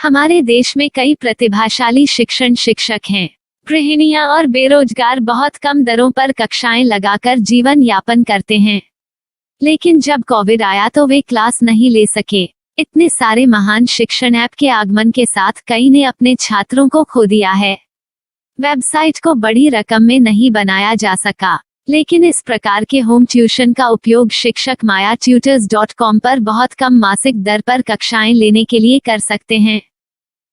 हमारे देश में कई प्रतिभाशाली शिक्षण शिक्षक हैं। गृहिणियां और बेरोजगार बहुत कम दरों पर कक्षाएं लगाकर जीवन यापन करते हैं। लेकिन जब कोविड आया तो वे क्लास नहीं ले सके। इतने सारे महान शिक्षण ऐप के आगमन के साथ कई ने अपने छात्रों को खो दिया है। वेबसाइट को बड़ी रकम में नहीं बनाया जा सका, लेकिन इस प्रकार के होम ट्यूशन का उपयोग शिक्षक myatutors.com पर बहुत कम मासिक दर पर कक्षाएं लेने के लिए कर सकते हैं।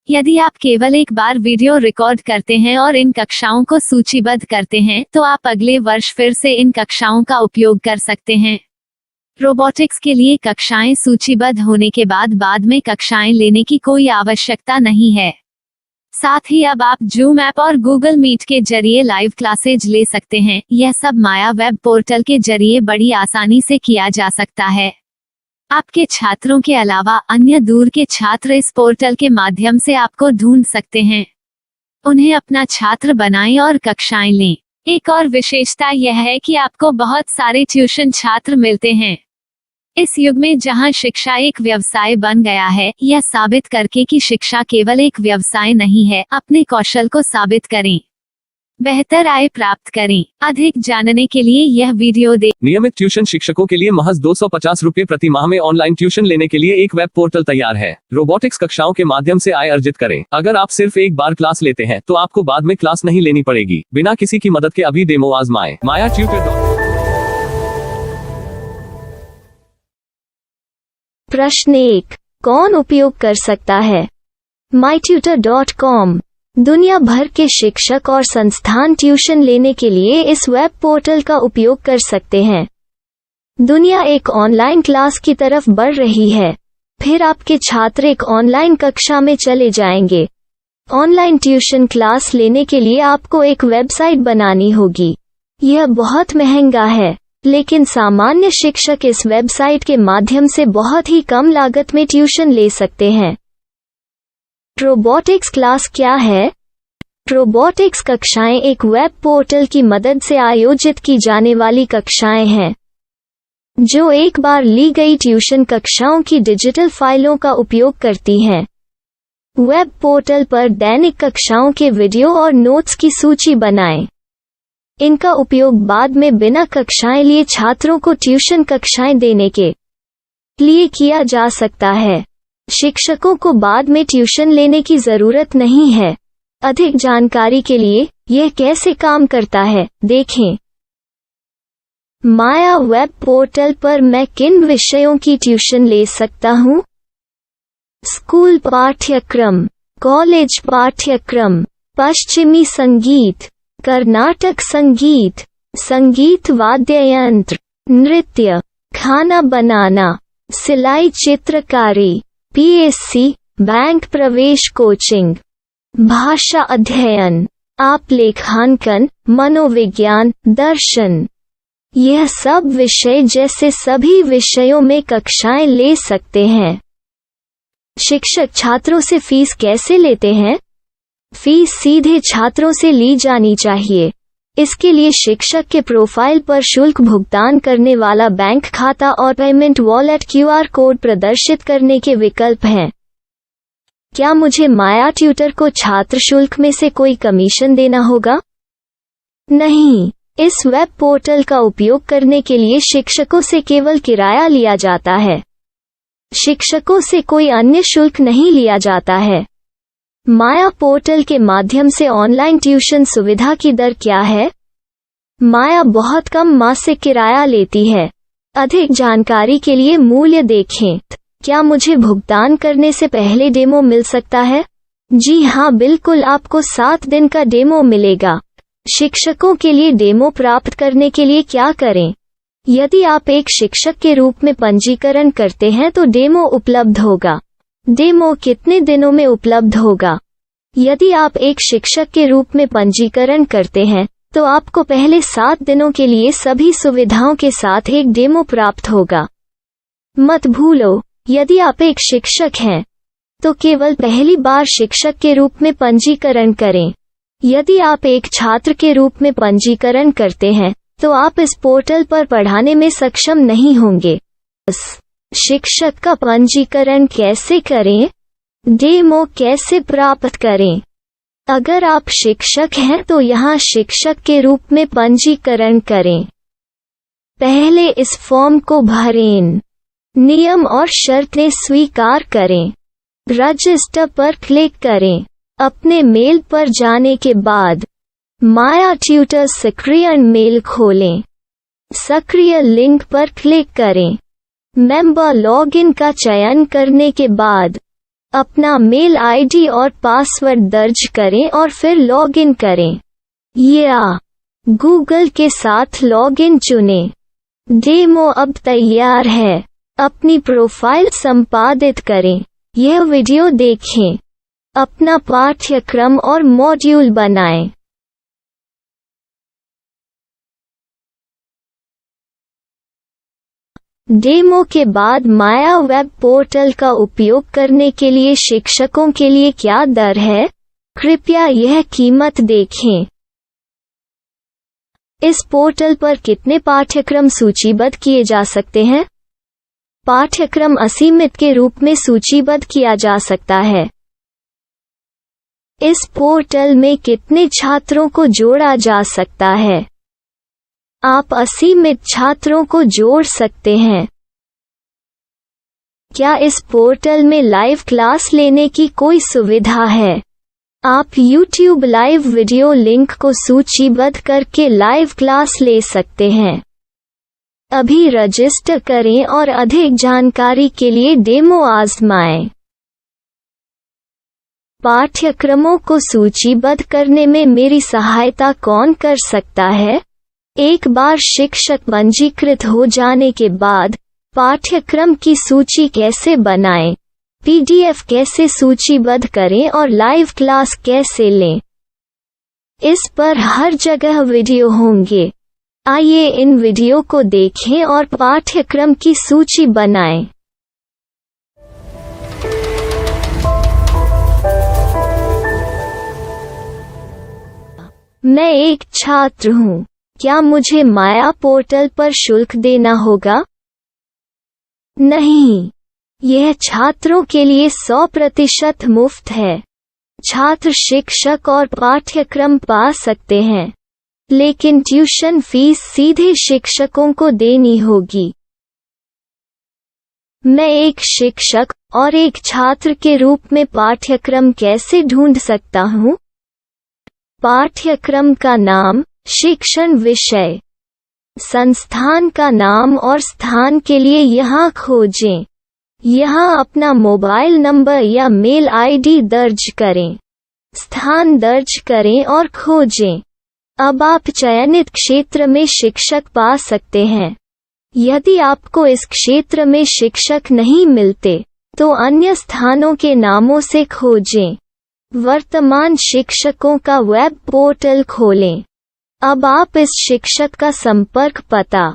यदि आप केवल एक बार वीडियो रिकॉर्ड करते हैं और इन कक्षाओं को सूचीबद्ध करते हैं तो आप अगले वर्ष फिर से इन कक्षाओं का उपयोग कर सकते हैं। रोबोटिक्स के लिए कक्षाएं सूचीबद्ध होने के बाद में कक्षाएं लेने की कोई आवश्यकता नहीं है। साथ ही अब आप जूम ऐप और गूगल मीट के जरिए लाइव क्लासेज ले सकते हैं। यह सब माया वेब पोर्टल के जरिए बड़ी आसानी से किया जा सकता है। आपके छात्रों के अलावा अन्य दूर के छात्र इस पोर्टल के माध्यम से आपको ढूंढ सकते हैं। उन्हें अपना छात्र बनाएं और कक्षाएं लें। एक और विशेषता यह है कि आपको बहुत सारे ट्यूशन छात्र मिलते हैं। इस युग में जहां शिक्षा एक व्यवसाय बन गया है, यह साबित करके कि शिक्षा केवल एक व्यवसाय नहीं है, अपने कौशल को साबित करें, बेहतर आय प्राप्त करें। अधिक जानने के लिए यह वीडियो देखें। नियमित ट्यूशन शिक्षकों के लिए महज 250 रुपए प्रति माह में ऑनलाइन ट्यूशन लेने के लिए एक वेब पोर्टल तैयार है। रोबोटिक्स कक्षाओं के माध्यम से आय अर्जित करें। अगर आप सिर्फ एक बार क्लास लेते हैं तो आपको बाद में क्लास नहीं लेनी पड़ेगी। बिना किसी की मदद के अभी डेमो आजमाएं। myatutors.com। प्रश्न 1, कौन उपयोग कर सकता है? mytutor.com दुनिया भर के शिक्षक और संस्थान ट्यूशन लेने के लिए इस वेब पोर्टल का उपयोग कर सकते हैं। दुनिया एक ऑनलाइन क्लास की तरफ बढ़ रही है। फिर आपके छात्र एक ऑनलाइन कक्षा में चले जाएंगे। ऑनलाइन ट्यूशन क्लास लेने के लिए आपको एक वेबसाइट बनानी होगी। यह बहुत महंगा है, लेकिन सामान्य शिक्षक इस वेबसाइट के माध्यम से बहुत ही कम लागत में ट्यूशन ले सकते हैं। रोबोटिक्स क्लास क्या है? रोबोटिक्स कक्षाएं एक वेब पोर्टल की मदद से आयोजित की जाने वाली कक्षाएं हैं, जो एक बार ली गई ट्यूशन कक्षाओं की डिजिटल फाइलों का उपयोग करती हैं। वेब पोर्टल पर दैनिक कक्षाओं के वीडियो और नोट्स की सूची बनाएं। इनका उपयोग बाद में बिना कक्षाएं लिए छात्रों को ट्यूशन कक्षाएं देने के लिए किया जा सकता है। शिक्षकों को बाद में ट्यूशन लेने की जरूरत नहीं है। अधिक जानकारी के लिए यह कैसे काम करता है, देखें। माया वेब पोर्टल पर मैं किन विषयों की ट्यूशन ले सकता हूँ? स्कूल पाठ्यक्रम, कॉलेज पाठ्यक्रम, पश्चिमी संगीत, कर्नाटक संगीत, संगीत वाद्य यंत्र, नृत्य, खाना बनाना, सिलाई चित्रकारी, पीएससी, बैंक प्रवेश कोचिंग, भाषा अध्ययन, आप लेखांकन, मनोविज्ञान, दर्शन। यह सब विषय जैसे सभी विषयों में कक्षाएं ले सकते हैं। शिक्षक छात्रों से फीस कैसे लेते हैं? फीस सीधे छात्रों से ली जानी चाहिए। इसके लिए शिक्षक के प्रोफाइल पर शुल्क भुगतान करने वाला बैंक खाता और पेमेंट वॉलेट क्यूआर कोड प्रदर्शित करने के विकल्प हैं। क्या मुझे माया ट्यूटर को छात्र शुल्क में से कोई कमीशन देना होगा? नहीं, इस वेब पोर्टल का उपयोग करने के लिए शिक्षकों से केवल किराया लिया जाता है। शिक्षकों से कोई अन्य शुल्क नहीं लिया जाता है। माया पोर्टल के माध्यम से ऑनलाइन ट्यूशन सुविधा की दर क्या है? माया बहुत कम मासिक किराया लेती है। अधिक जानकारी के लिए मूल्य देखें। क्या मुझे भुगतान करने से पहले डेमो मिल सकता है? जी हाँ, बिल्कुल, आपको 7 दिन का डेमो मिलेगा। शिक्षकों के लिए डेमो प्राप्त करने के लिए क्या करें? यदि आप एक शिक्षक के रूप में पंजीकरण करते हैं तो डेमो उपलब्ध होगा। डेमो कितने दिनों में उपलब्ध होगा? यदि आप एक शिक्षक के रूप में पंजीकरण करते हैं तो आपको पहले 7 दिनों के लिए सभी सुविधाओं के साथ एक डेमो प्राप्त होगा। मत भूलो, यदि आप एक शिक्षक हैं तो केवल पहली बार शिक्षक के रूप में पंजीकरण करें। यदि आप एक छात्र के रूप में पंजीकरण करते हैं तो आप इस पोर्टल पर पढ़ाने में सक्षम नहीं होंगे। शिक्षक का पंजीकरण कैसे करें? डेमो कैसे प्राप्त करें? अगर आप शिक्षक हैं तो यहाँ शिक्षक के रूप में पंजीकरण करें। पहले इस फॉर्म को भरें। नियम और शर्तें स्वीकार करें। रजिस्टर पर क्लिक करें। अपने मेल पर जाने के बाद माया ट्यूटर सक्रिय मेल खोलें। सक्रिय लिंक पर क्लिक करें। मेंबर लॉगिन का चयन करने के बाद अपना मेल आईडी और पासवर्ड दर्ज करें और फिर लॉगिन करें या गूगल के साथ लॉगिन चुनें। डेमो अब तैयार है। अपनी प्रोफाइल संपादित करें। यह वीडियो देखें। अपना पाठ्यक्रम और मॉड्यूल बनाएं। डेमो के बाद माया वेब पोर्टल का उपयोग करने के लिए शिक्षकों के लिए क्या दर है? कृपया यह कीमत देखें। इस पोर्टल पर कितने पाठ्यक्रम सूचीबद्ध किए जा सकते हैं? पाठ्यक्रम असीमित के रूप में सूचीबद्ध किया जा सकता है। इस पोर्टल में कितने छात्रों को जोड़ा जा सकता है? आप असीमित छात्रों को जोड़ सकते हैं। क्या इस पोर्टल में लाइव क्लास लेने की कोई सुविधा है? आप YouTube लाइव वीडियो लिंक को सूचीबद्ध करके लाइव क्लास ले सकते हैं। अभी रजिस्टर करें और अधिक जानकारी के लिए डेमो आजमाएं। पाठ्यक्रमों को सूचीबद्ध करने में मेरी सहायता कौन कर सकता है? एक बार शिक्षक पंजीकृत हो जाने के बाद पाठ्यक्रम की सूची कैसे बनाएं? PDF कैसे सूचीबद्ध करें और लाइव क्लास कैसे लें? इस पर हर जगह वीडियो होंगे। आइए इन वीडियो को देखें और पाठ्यक्रम की सूची बनाएं। मैं एक छात्र हूँ। क्या मुझे माया पोर्टल पर शुल्क देना होगा? नहीं, यह छात्रों के लिए 100% मुफ्त है। छात्र शिक्षक और पाठ्यक्रम पा सकते हैं, लेकिन ट्यूशन फीस सीधे शिक्षकों को देनी होगी। मैं एक शिक्षक और एक छात्र के रूप में पाठ्यक्रम कैसे ढूंढ सकता हूँ? पाठ्यक्रम का नाम, शिक्षण विषय, संस्थान का नाम और स्थान के लिए यहाँ खोजें। यहाँ अपना मोबाइल नंबर या मेल आईडी दर्ज करें। स्थान दर्ज करें और खोजें। अब आप चयनित क्षेत्र में शिक्षक पा सकते हैं। यदि आपको इस क्षेत्र में शिक्षक नहीं मिलते, तो अन्य स्थानों के नामों से खोजें। वर्तमान शिक्षकों का वेब पोर्टल खोलें। अब आप इस शिक्षक का संपर्क पता,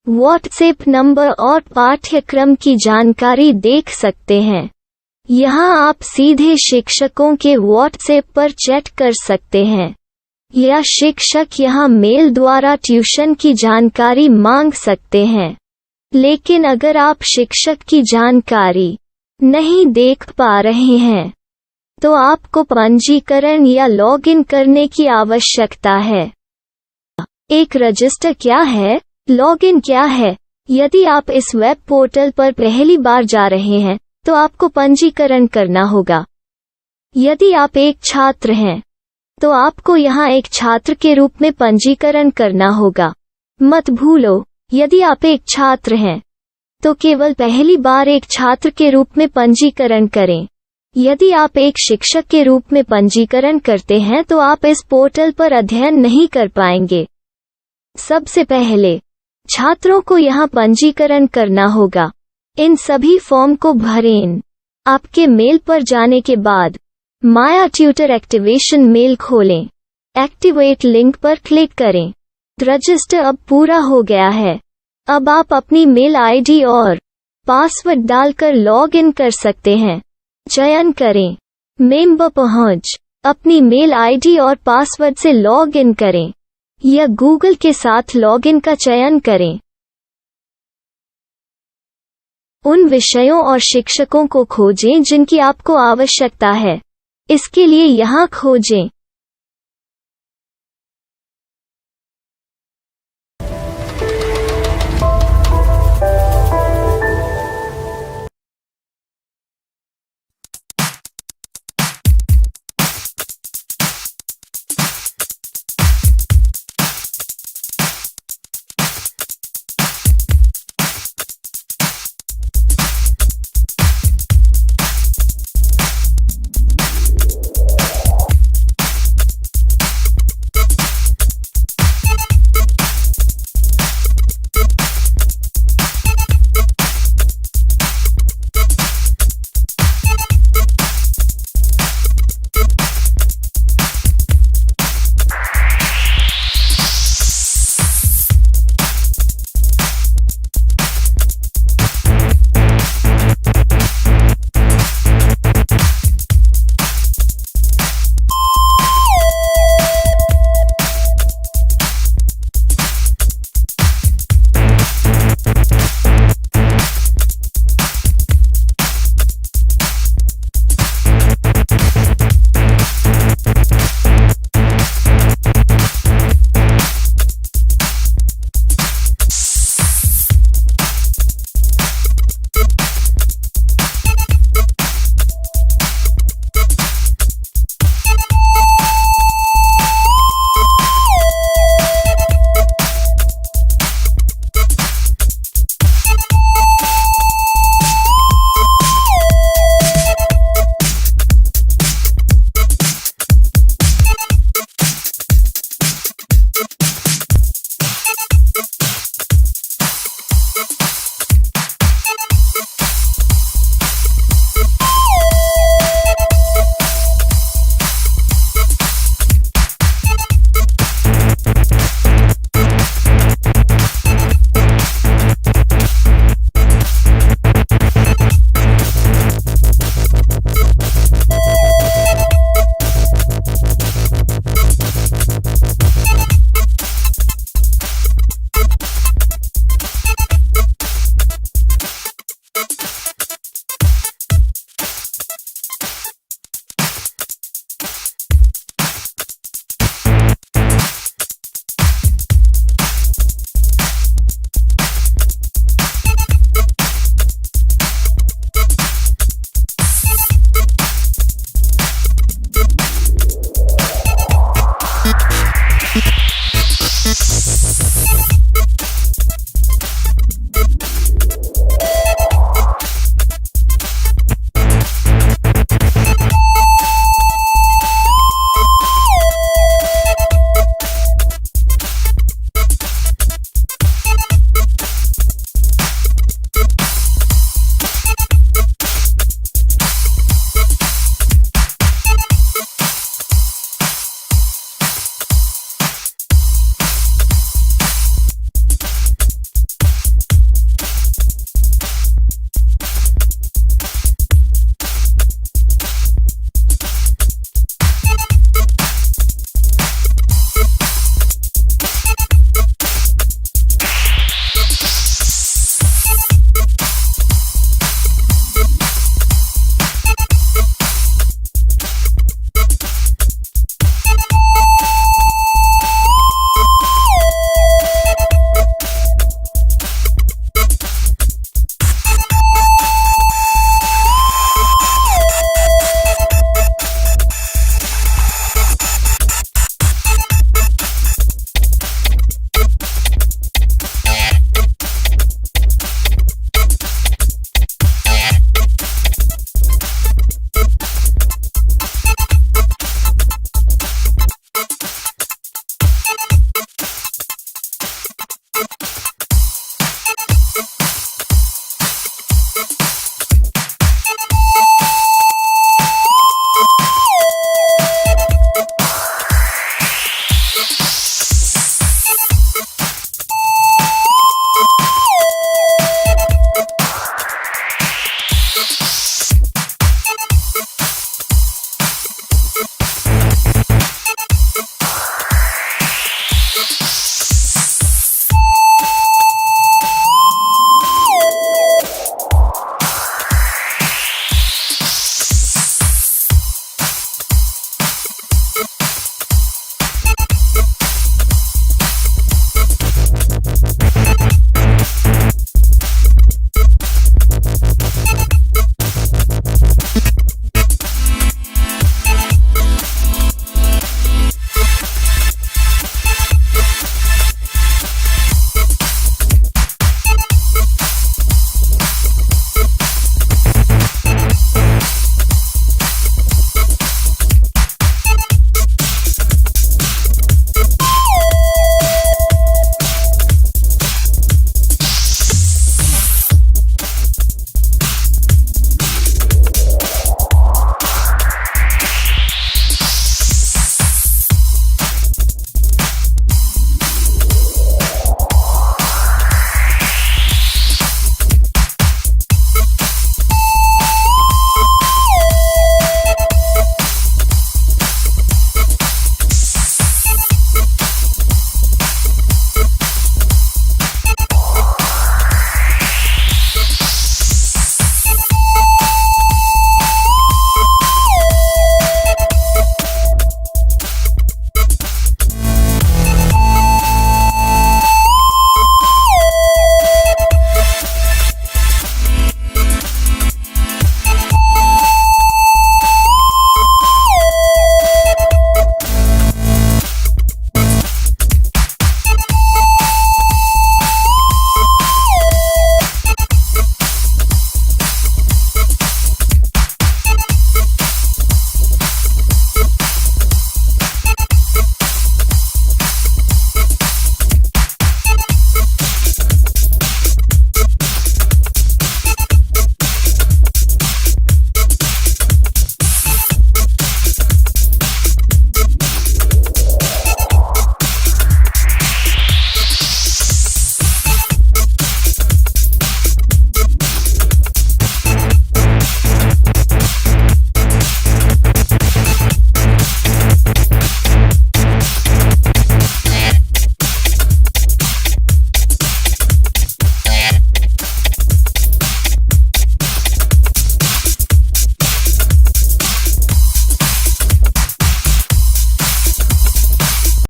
व्हाट्सएप नंबर और पाठ्यक्रम की जानकारी देख सकते हैं। यहाँ आप सीधे शिक्षकों के व्हाट्सएप पर चैट कर सकते हैं या शिक्षक यहाँ मेल द्वारा ट्यूशन की जानकारी मांग सकते हैं। लेकिन अगर आप शिक्षक की जानकारी नहीं देख पा रहे हैं, तो आपको पंजीकरण या लॉगिन करने की आवश्यकता है। एक रजिस्टर क्या है? लॉगिन क्या है? यदि आप इस वेब पोर्टल पर पहली बार जा रहे हैं, तो आपको पंजीकरण करना होगा। यदि आप एक छात्र हैं, तो आपको यहाँ एक छात्र के रूप में पंजीकरण करना होगा। मत भूलो, यदि आप एक छात्र हैं, तो केवल पहली बार एक छात्र के रूप में पंजीकरण करें। यदि आप एक शिक्षक के रूप में पंजीकरण करते हैं, तो आप इस पोर्टल पर अध्ययन नहीं कर पाएंगे। सबसे पहले छात्रों को यहाँ पंजीकरण करना होगा। इन सभी फॉर्म को भरें। आपके मेल पर जाने के बाद माया ट्यूटर एक्टिवेशन मेल खोलें। एक्टिवेट लिंक पर क्लिक करें। रजिस्टर अब पूरा हो गया है। अब आप अपनी मेल आईडी और पासवर्ड डालकर लॉग इन कर सकते हैं। चयन करें मेंबर पहुंच। अपनी मेल आईडी और पासवर्ड से लॉग इन करें या गूगल के साथ लॉगिन का चयन करें। उन विषयों और शिक्षकों को खोजें जिनकी आपको आवश्यकता है। इसके लिए यहाँ खोजें।